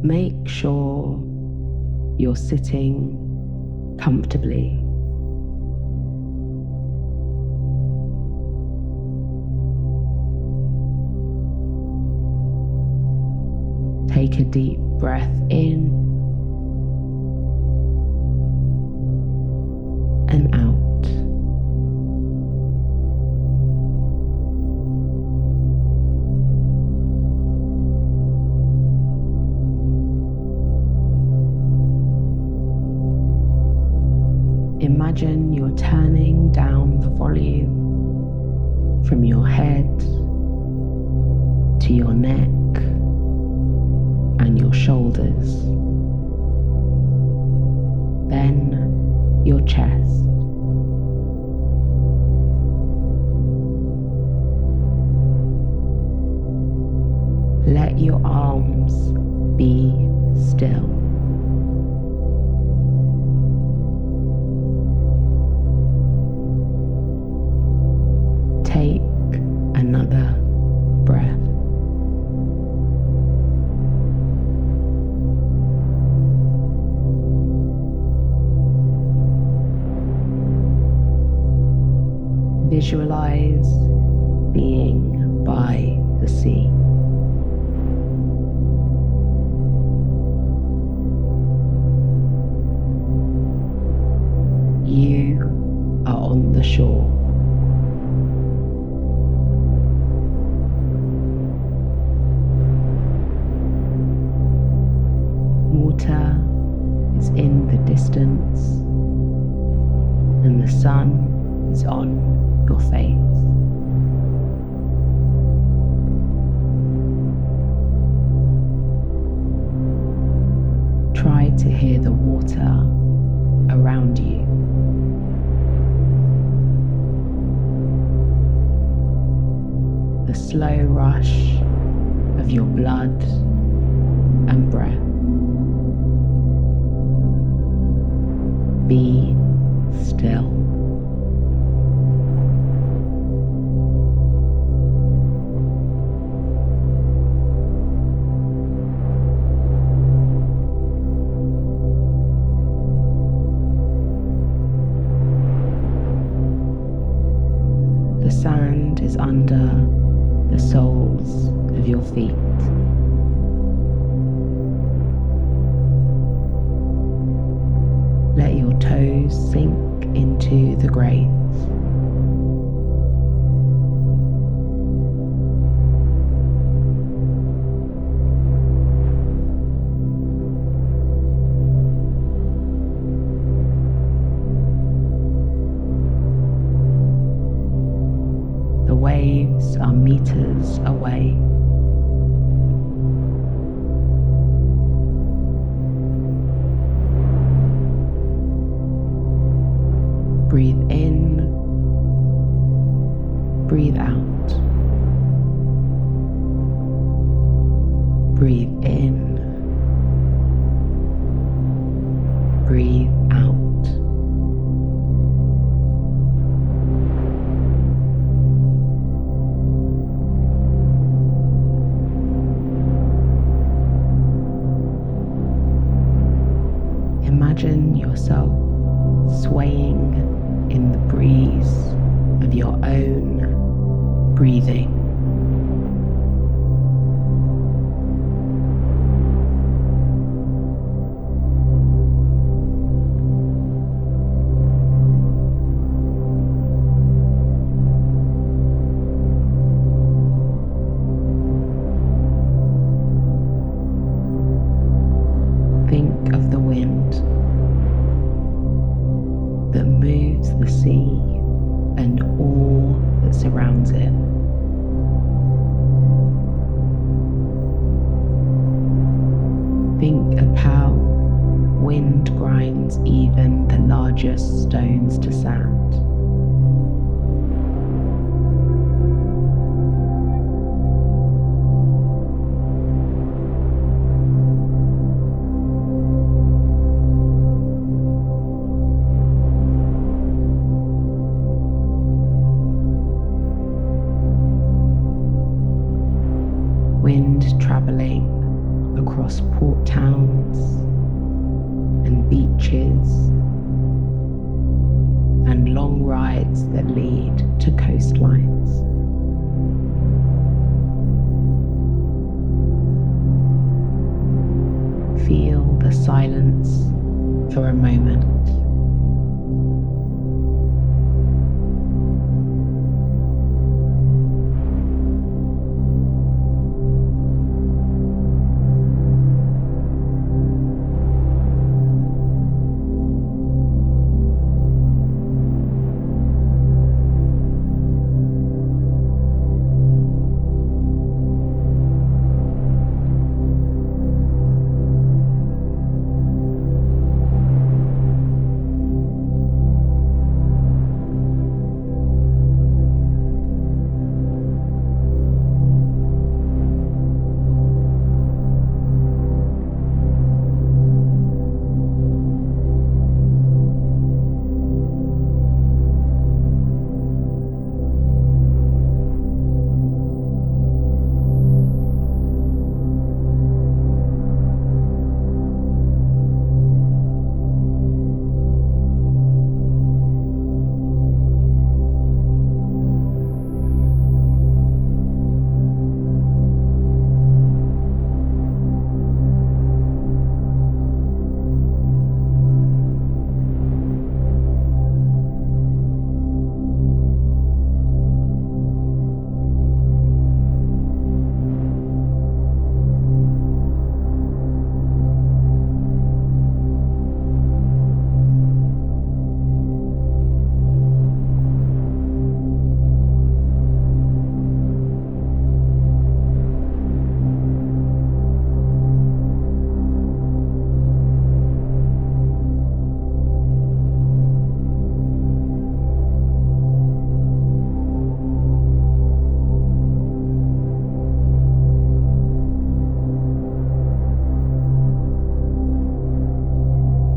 Make sure you're sitting comfortably. Take a deep breath in and out. Imagine you're turning down the volume from your head to your neck and your shoulders, then your chest. Let your arms be still. Take another breath. Visualize being by the sea. You are on the shore. Water is in the distance, and the sun is on your face. Try to hear the water around you. The slow rush of your blood and breath. Be still. The sand is under the soles of your feet. Let your toes sink into the grates. The waves are meters away. Breathe in, breathe out. Breathe in, breathe out. Imagine yourself swaying in the breeze of your own breathing. Think of the wind that moves the sea and all that surrounds it. Think of how wind grinds even the largest stones to sand. Wind traveling across across port towns and beaches and long rides that lead to coastlines. Feel the silence for a moment.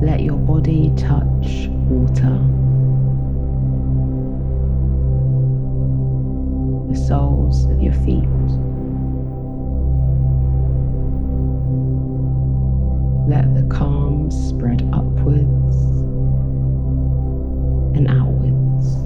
Let your body touch water. The soles of your feet. Let the calm spread upwards and outwards.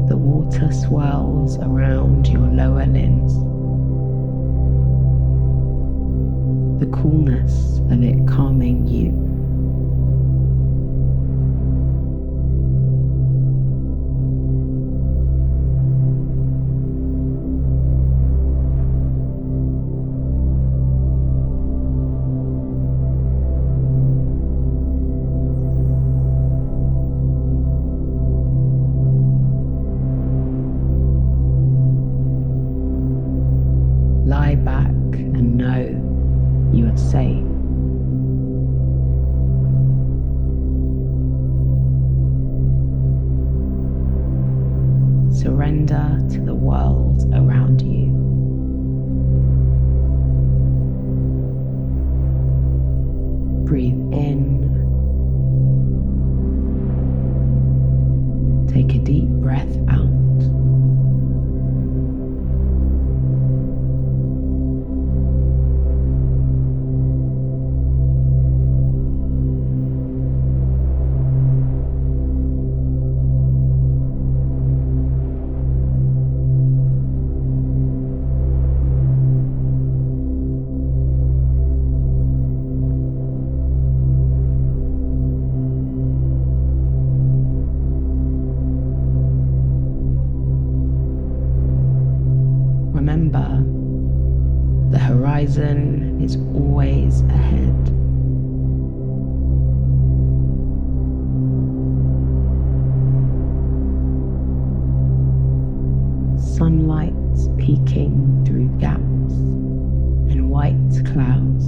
The water swirls around your lower limbs. The coolness of it calming you. Lie back and know you are safe. Surrender to the world around you. Breathe in. Take a deep breath out. Remember, the horizon is always ahead. Sunlight peeking through gaps and white clouds.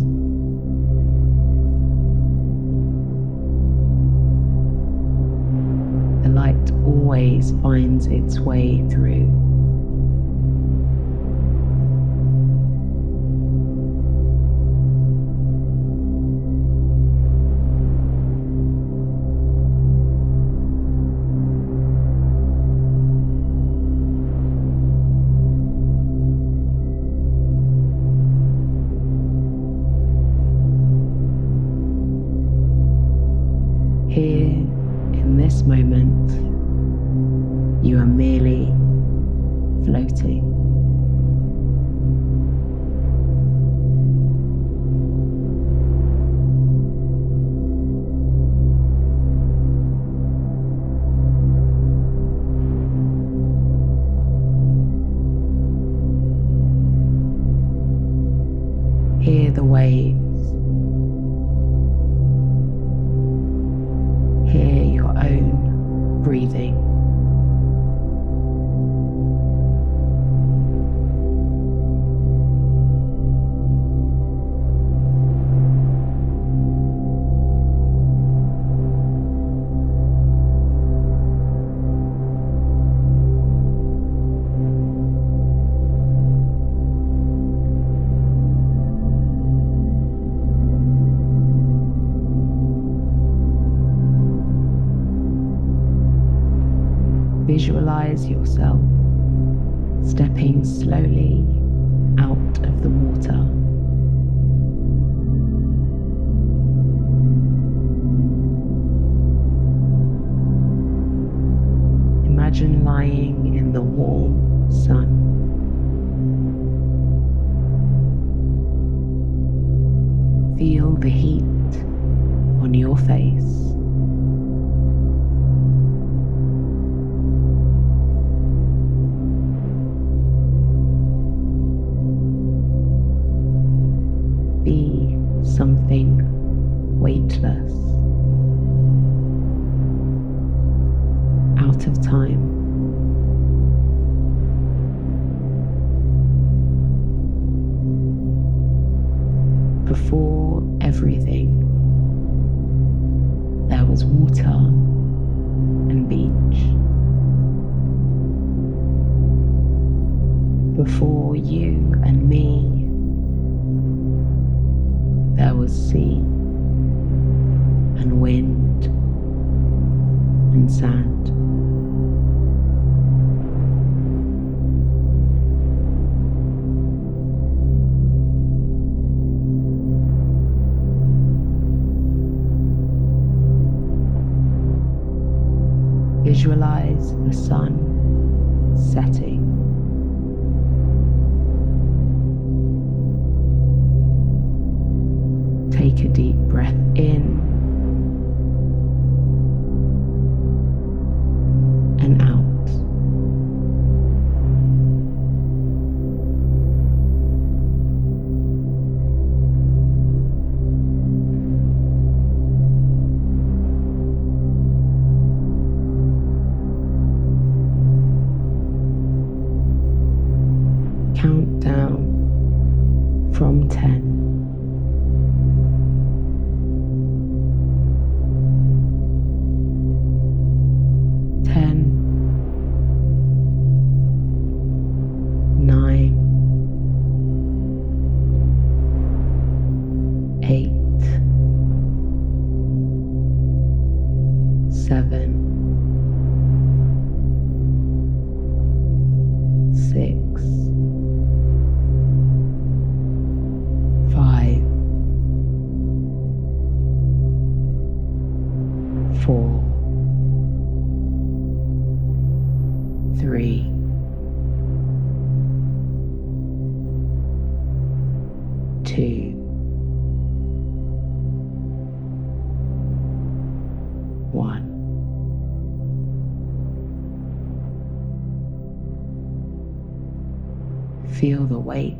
The light always finds its way through. this moment, you are merely floating. Hear the waves. Hear your own breathing. Visualize yourself stepping slowly out of the water. Imagine lying in the warm sun. Feel the heat on your face. Be something weightless, out of time. Before everything, there was water and beach. Before you and me, there was sea and wind and sand. Visualize the sun setting. Take a deep breath in and out. Count down from 10. 9, 8, 7, 6, 5, 4, 3, 2, 1. Feel the weight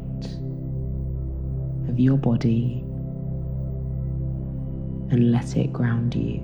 of your body and let it ground you.